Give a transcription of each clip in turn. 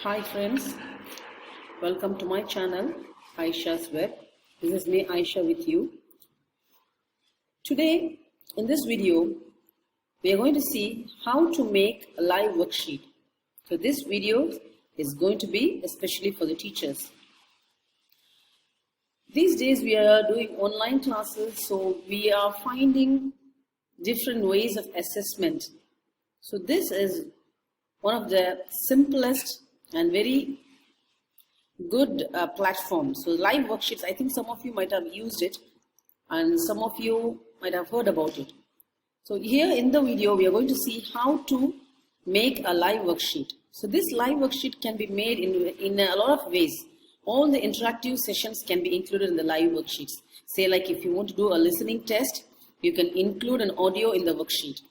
Hi friends, welcome to my channel Aysha's Web. This is me Aysha with you. Today in this video we are going to see how to make a live worksheet. So this video is going to be especially for the teachers. These days we are doing online classes, so we are finding different ways of assessment. So this is one of the simplest and very good platforms. So live worksheets, I think some of you might have used it and some of you might have heard about it. So here in the video we are going to see how to make a live worksheet. So this live worksheet can be made in a lot of ways. All the interactive sessions can be included in the live worksheets. Say like if you want to do a listening test, you can include an audio in the worksheet.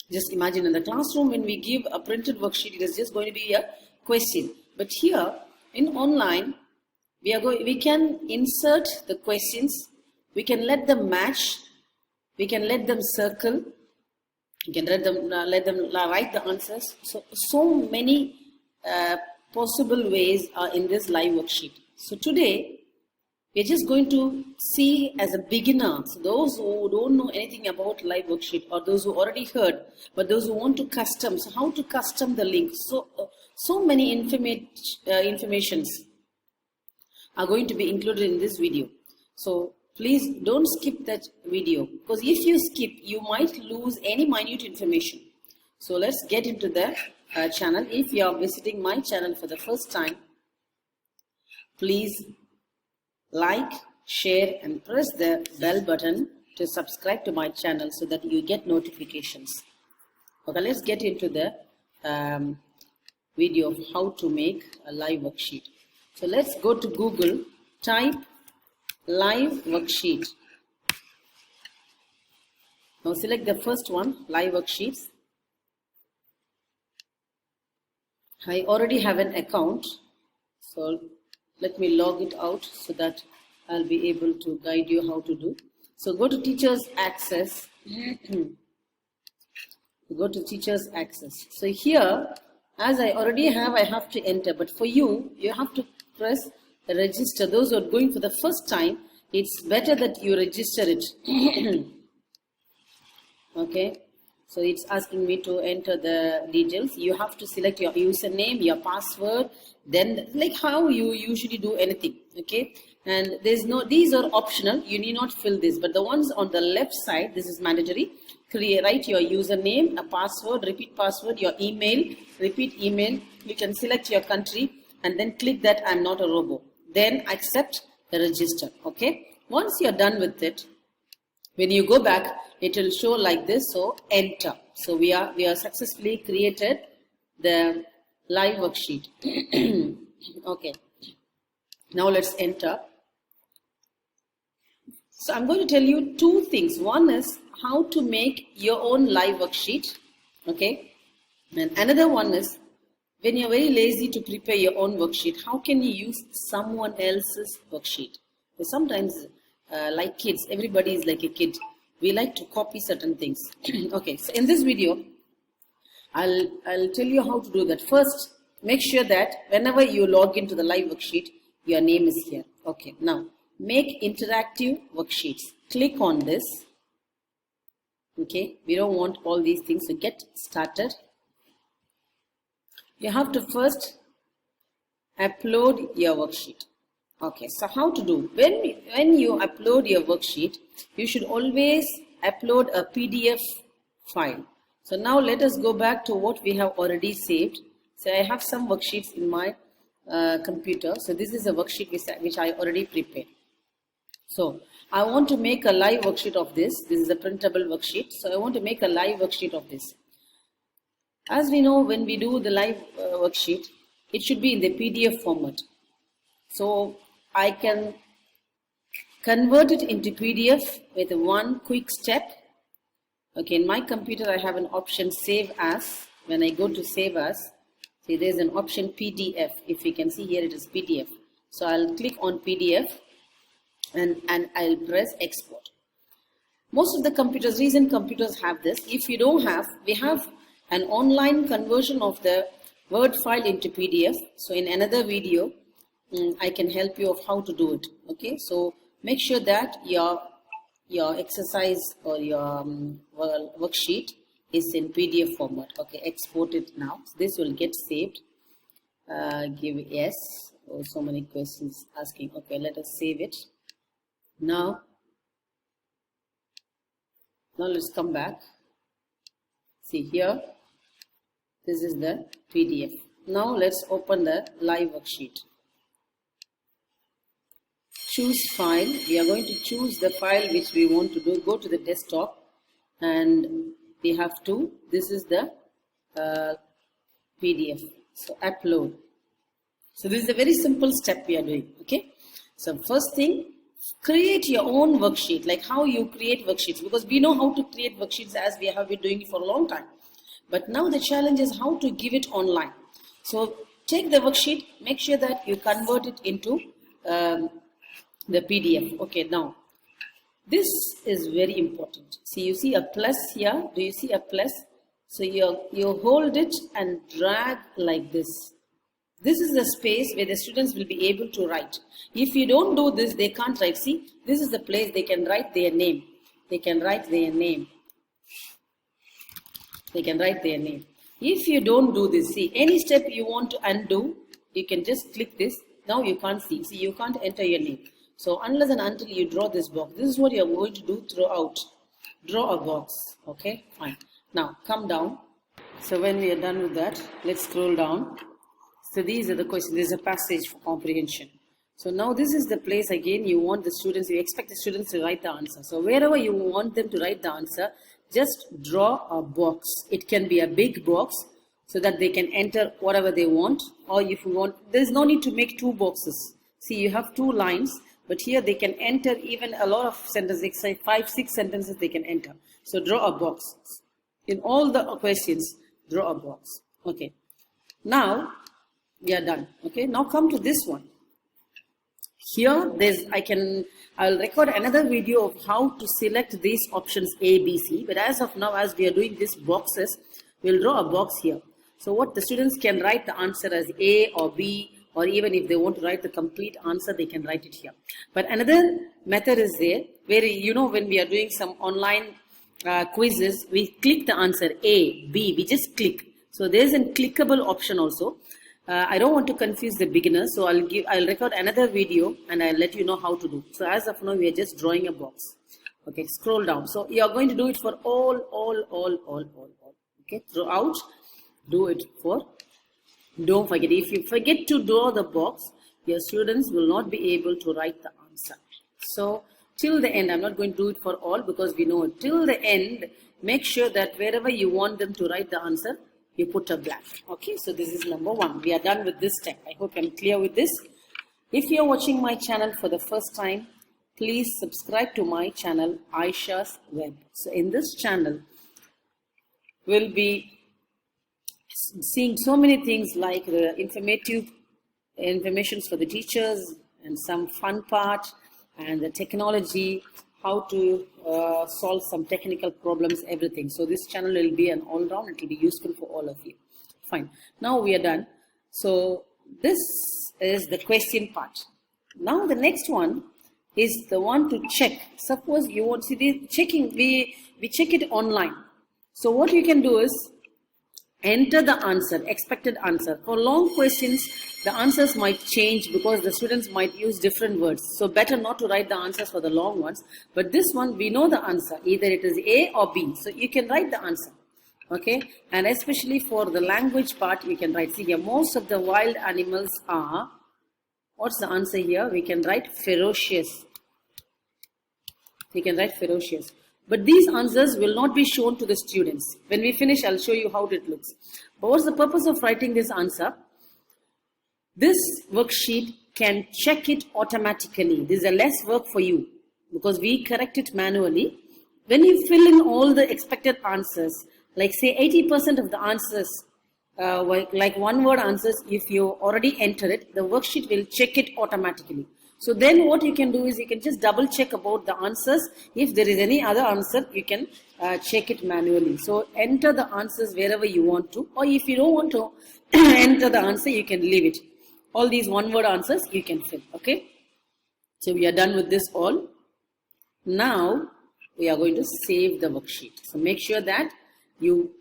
Just imagine in the classroom when we give a printed worksheet, it is just going to be a question. But here in online, we can insert the questions, we can let them match, we can let them circle, we can let them write the answers. So many possible ways are in this live worksheet. So today we're just going to see as a beginner, so those who don't know anything about live worksheet or those who already heard, but those who want to custom, so how to custom the link. So many informations are going to be included in this video. So please don't skip that video, because if you skip, you might lose any minute information. So let's get into the channel. If you are visiting my channel for the first time, please like, share and press the bell button to subscribe to my channel so that you get notifications. Okay, let's get into the video of how to make a live worksheet. So let's go to Google, type live worksheet. Now select the first one, live worksheets. I already have an account, so let me log it out so that I'll be able to guide you how to do. So go to Teachers Access. Go to Teachers Access. So here, as I already have, I have to enter. But for you, you have to press register. Those who are going for the first time, it's better that you register it. Okay. So it's asking me to enter the details. You have to select your username, your password, then like how you usually do anything. Okay. And these are optional. You need not fill this. But the ones on the left side, this is mandatory. Write your username, a password, repeat password, your email, repeat email. You can select your country and then click that I'm not a robot. Then accept the register. Okay. Once you're done with it, when you go back, it will show like this. So enter. So we are successfully created the live worksheet. Okay. Now let's enter. So I'm going to tell you two things. One is how to make your own live worksheet. Okay. And another one is when you're very lazy to prepare your own worksheet, how can you use someone else's worksheet? So sometimes like kids, everybody is like a kid. We like to copy certain things. Okay, so in this video, I'll tell you how to do that. First, make sure that whenever you log into the live worksheet, your name is here. Okay, now make interactive worksheets. Click on this. Okay, we don't want all these things, so get started. You have to first upload your worksheet. Okay, so how to do? When you upload your worksheet, you should always upload a PDF file. So now let us go back to what we have already saved. So I have some worksheets in my computer. So this is a worksheet which I already prepared. So I want to make a live worksheet of this. This is a printable worksheet. So I want to make a live worksheet of this. As we know, when we do the live worksheet, it should be in the PDF format. So I can convert it into PDF with one quick step. Okay, in my computer I have an option save as. When I go to save as, see there's an option PDF. If you can see here, it is PDF. So I'll click on PDF and I'll press export. Most of the recent computers have this. If you don't have, we have an online conversion of the Word file into PDF. So in another video, I can help you of how to do it. Okay, so make sure that your exercise or your worksheet is in PDF format. Okay, export it now. So this will get saved. Give yes. Oh, so many questions asking. Okay, let us save it. Now let's come back. See here, this is the PDF. Now let's open the live worksheet. Choose file. We are going to choose the file which we want to do. Go to the desktop and we have to, this is the PDF. So upload. So this is a very simple step we are doing. Okay. So first thing, create your own worksheet, like how you create worksheets, because we know how to create worksheets as we have been doing it for a long time. But now the challenge is how to give it online. So take the worksheet, make sure that you convert it into the PDF. Okay, now this is very important. See, you see a plus here. Do you see a plus? So you hold it and drag like this. This is the space where the students will be able to write. If you don't do this, they can't write. See, this is the place they can write their name. They can write their name. They can write their name. If you don't do this, see, any step you want to undo, you can just click this. Now you can't see. See, you can't enter your name. So unless and until you draw this box, this is what you are going to do throughout. Draw a box. Okay, fine. Now come down. So when we are done with that, let's scroll down. So these are the questions. There's a passage for comprehension. So now this is the place again you want the students, you expect the students to write the answer. So wherever you want them to write the answer, just draw a box. It can be a big box so that they can enter whatever they want. Or if you want, there's no need to make two boxes. See, you have two lines, but here they can enter even a lot of sentences, like say 5-6 sentences they can enter. So draw a box. In all the questions, draw a box. Okay. Now, we are done. Okay, now come to this one. Here, I'll record another video of how to select these options A, B, C. But as of now, as we are doing these boxes, we'll draw a box here. So what the students can write the answer as A or B, or even if they want to write the complete answer, they can write it here. But another method is there, where you know when we are doing some online quizzes, we click the answer A, B, we just click. So there's a clickable option also. I don't want to confuse the beginners, so I'll record another video and I'll let you know how to do. So as of now, we are just drawing a box. Okay, scroll down. So you are going to do it for all. Okay, throughout, do it for. Don't forget, if you forget to draw the box, your students will not be able to write the answer. So till the end, I'm not going to do it for all because we know it. Till the end, make sure that wherever you want them to write the answer, you put a blank. Okay, so this is number one. We are done with this step. I hope I'm clear with this. If you're watching my channel for the first time, please subscribe to my channel, Aysha's Web. So in this channel, we'll be seeing so many things like the informations for the teachers and some fun part and the technology, how to solve some technical problems, everything. So this channel will be an all-round. It will be useful for all of you. Fine. Now we are done. So this is the question part. Now the next one is the one to check. Suppose you want to see the checking. We check it online. So what you can do is enter the answer, expected answer. For long questions, the answers might change because the students might use different words. So better not to write the answers for the long ones. But this one, we know the answer. Either it is A or B. So you can write the answer. Okay. And especially for the language part, you can write. See here, most of the wild animals are, what's the answer here? We can write ferocious. We can write ferocious. But these answers will not be shown to the students. When we finish, I'll show you how it looks. But what's the purpose of writing this answer? This worksheet can check it automatically. This is a less work for you because we correct it manually. When you fill in all the expected answers, like say 80% of the answers, like one word answers, if you already enter it, the worksheet will check it automatically. So then what you can do is you can just double check about the answers. If there is any other answer, you can check it manually. So enter the answers wherever you want to, or if you don't want to enter the answer, you can leave it. All these one word answers you can fill. Okay. So we are done with this all. Now we are going to save the worksheet. So make sure that you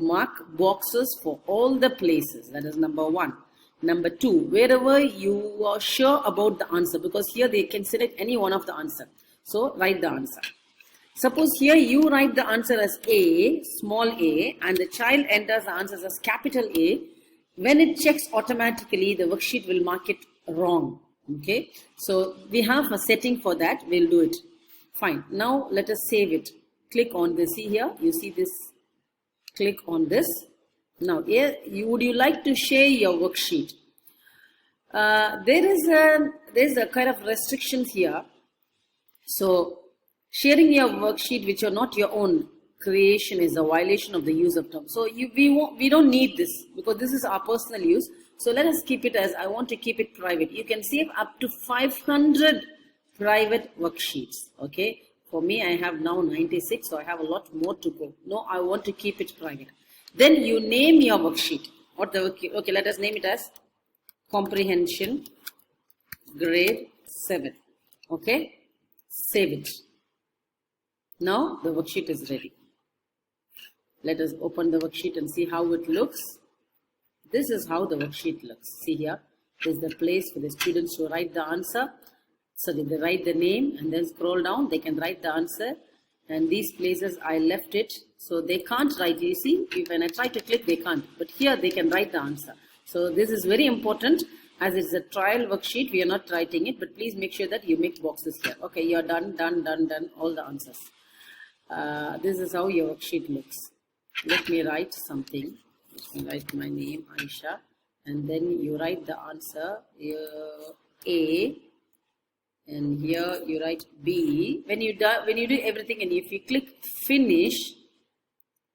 mark boxes for all the places. That is number 1. Number 2, wherever you are sure about the answer, because here they can select any one of the answer. So write the answer. Suppose here you write the answer as A, small a, and the child enters the answers as capital A. When it checks automatically, the worksheet will mark it wrong. Okay. So we have a setting for that. We'll do it. Fine. Now let us save it. Click on this. See here. You see this. Click on this. Now, here, would you like to share your worksheet? There is a kind of restrictions here. So, sharing your worksheet which are not your own creation is a violation of the use of term. So, we don't need this because this is our personal use. So, let us keep it as I want to keep it private. You can save up to 500 private worksheets. Okay. For me, I have now 96, so I have a lot more to go. No, I want to keep it private. Then you name your worksheet. Okay, let us name it as Comprehension Grade 7. Okay, save it. Now the worksheet is ready. Let us open the worksheet and see how it looks. This is how the worksheet looks. See here, this is the place for the students to write the answer. So they write the name and then scroll down, they can write the answer. And these places I left it, so they can't write. You see, when I try to click, they can't. But here they can write the answer. So this is very important. As it's a trial worksheet, we are not writing it. But please make sure that you make boxes here. Okay, you're done, all the answers. This is how your worksheet looks. Let me write something. Let me write my name, Aysha. And then you write the answer, A. And here you write B. When you do everything and if you click finish,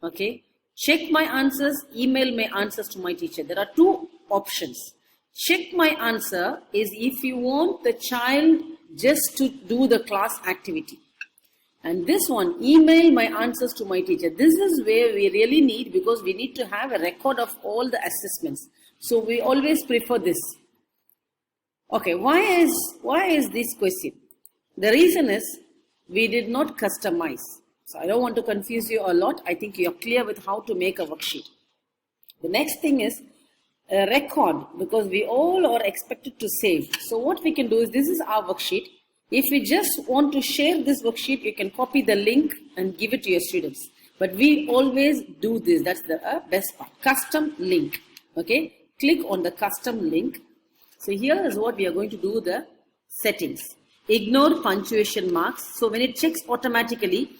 okay, check my answers, email my answers to my teacher. There are 2 options. Check my answer is if you want the child just to do the class activity. And this one, email my answers to my teacher. This is where we really need, because we need to have a record of all the assessments. So we always prefer this. Okay, why is this question? The reason is we did not customize. So I don't want to confuse you a lot. I think you are clear with how to make a worksheet. The next thing is a record, because we all are expected to save. So what we can do is, this is our worksheet. If we just want to share this worksheet, you can copy the link and give it to your students. But we always do this. That's the best part. Custom link. Okay, click on the custom link. So here is what we are going to do, the settings. Ignore punctuation marks. So when it checks automatically,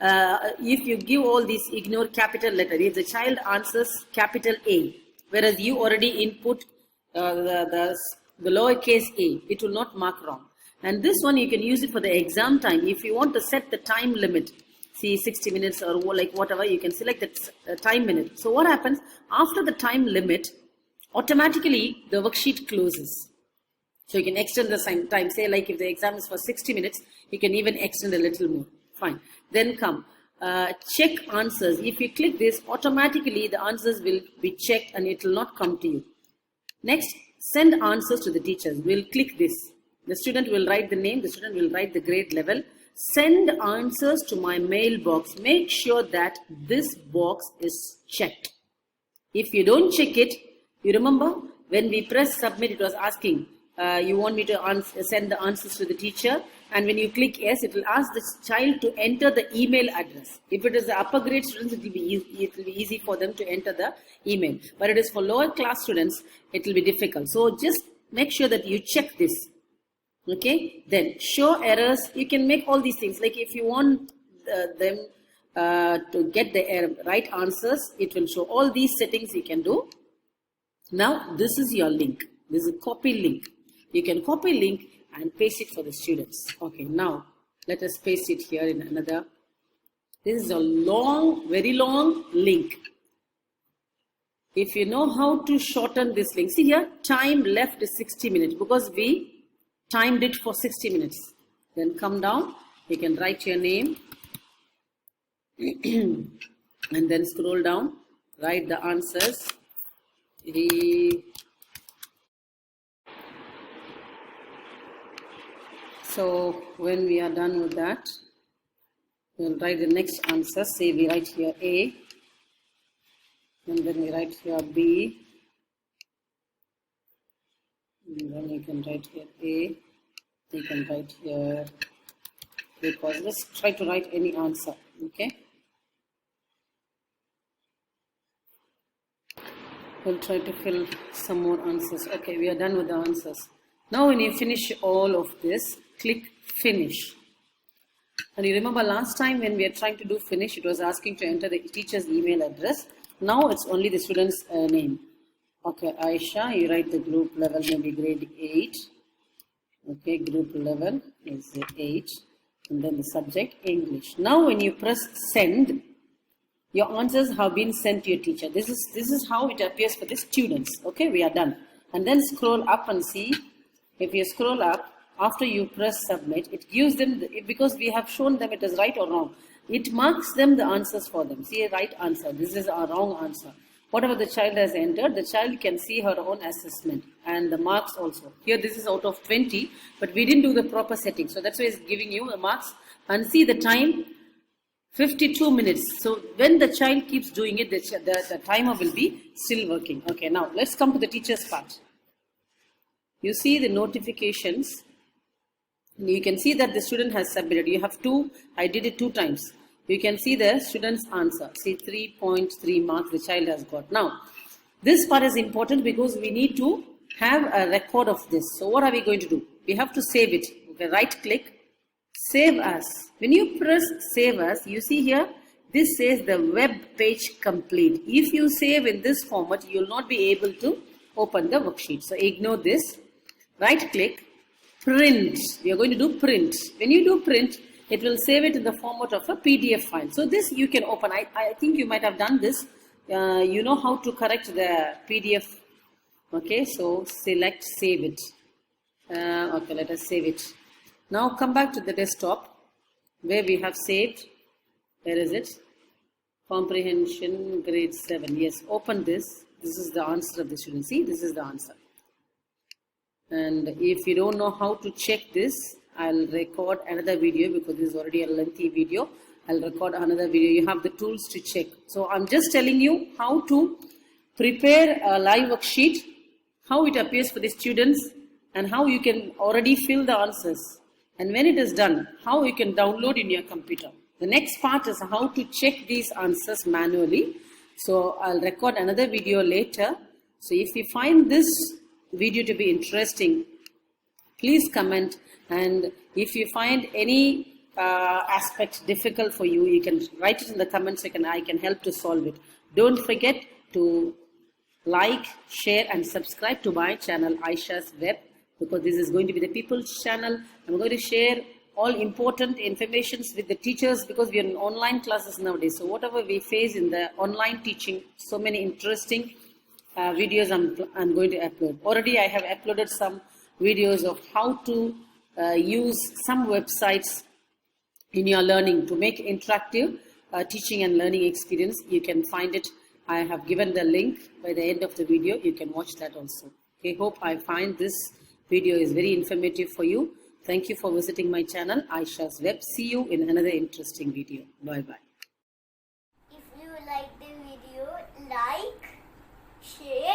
if you give all these, ignore capital letter. If the child answers capital A, whereas you already input the lowercase a, it will not mark wrong. And this one you can use it for the exam time. If you want to set the time limit, see 60 minutes or like whatever, you can select the time minute. So what happens after the time limit? Automatically the worksheet closes. So you can extend the time. Say like if the exam is for 60 minutes, you can even extend a little more. Fine. Then come check answers. If you click this, automatically the answers will be checked and it will not come to you. Next, send answers to the teachers. We'll click this. The student will write the name. The student will write the grade level. Send answers to my mailbox. Make sure that this box is checked. If you don't check it, you remember when we press submit, it was asking, you want me to send the answers to the teacher, and when you click yes, it will ask the child to enter the email address. If it is the upper grade students, it will be easy for them to enter the email. But it is for lower class students, it will be difficult. So just make sure that you check this. Okay. Then show errors. You can make all these things. Like if you want them to get the right answers, it will show all these settings you can do. Now, this is your link. This is a copy link. You can copy link and paste it for the students. Okay, now let us paste it here in another. This is a long, very long link. If you know how to shorten this link, see here, time left is 60 minutes because we timed it for 60 minutes. Then come down, you can write your name and then scroll down, write the answers. So when we are done with that, we'll write the next answer. Say we write here A, and then we write here B, and then you can write here A, you can write here A positive. Let's try to write any answer, okay? We'll try to fill some more answers. Okay, we are done with the answers. Now when you finish all of this, click Finish. And you remember last time when we are trying to do finish, it was asking to enter the teacher's email address. Now it's only the student's name. Okay, Aysha, you write the group level, maybe grade 8. Okay, group level is 8. And then the subject, English. Now when you press send, your answers have been sent to your teacher. This is how it appears for the students. Okay, we are done. And then scroll up and see. If you scroll up, after you press submit, it gives them, because we have shown them it is right or wrong, it marks them the answers for them. See a right answer, this is a wrong answer. Whatever the child has entered, the child can see her own assessment and the marks also. Here this is out of 20, but we didn't do the proper setting. So that's why it's giving you the marks. And see the time, 52 minutes. So when the child keeps doing it, the timer will be still working. Okay, now let's come to the teacher's part. You see the notifications. You can see that the student has submitted. You have two, I did it 2 times. You can see the student's answer. See 3.3 marks the child has got. Now, this part is important because we need to have a record of this. So what are we going to do? We have to save it. Okay, right click, save as. When you press save as, you see here, this says the web page complete. If you save in this format, you will not be able to open the worksheet. So ignore this. Right click, print. We are going to do print. When you do print, it will save it in the format of a PDF file. So this you can open. I think you might have done this. You know how to correct the PDF. Okay, so select save it. Okay, let us save it. Now come back to the desktop where we have saved. Where is it? Comprehension grade 7. Yes, open this. This is the answer of the student. See, this is the answer. And if you don't know how to check this, I'll record another video because this is already a lengthy video. I'll record another video. You have the tools to check. So I'm just telling you how to prepare a live worksheet, how it appears for the students, and how you can already fill the answers. And when it is done, how you can download in your computer. The next part is how to check these answers manually. So I'll record another video later. So if you find this video to be interesting, please comment, and if you find any aspect difficult for you, you can write it in the comments section. I can help to solve it. Don't forget to like, share and subscribe to my channel Aysha's Web, because this is going to be the people's channel. I'm going to share all important informations with the teachers because we are in online classes nowadays. So whatever we face in the online teaching, so many interesting videos I'm going to upload. Already I have uploaded some videos of how to use some websites in your learning to make interactive teaching and learning experience. You can find it. I have given the link by the end of the video. You can watch that also. Okay, hope I find this video is very informative for you. Thank you for visiting my channel Aysha's Web. See you in another interesting video. Bye bye. If you like the video, like, share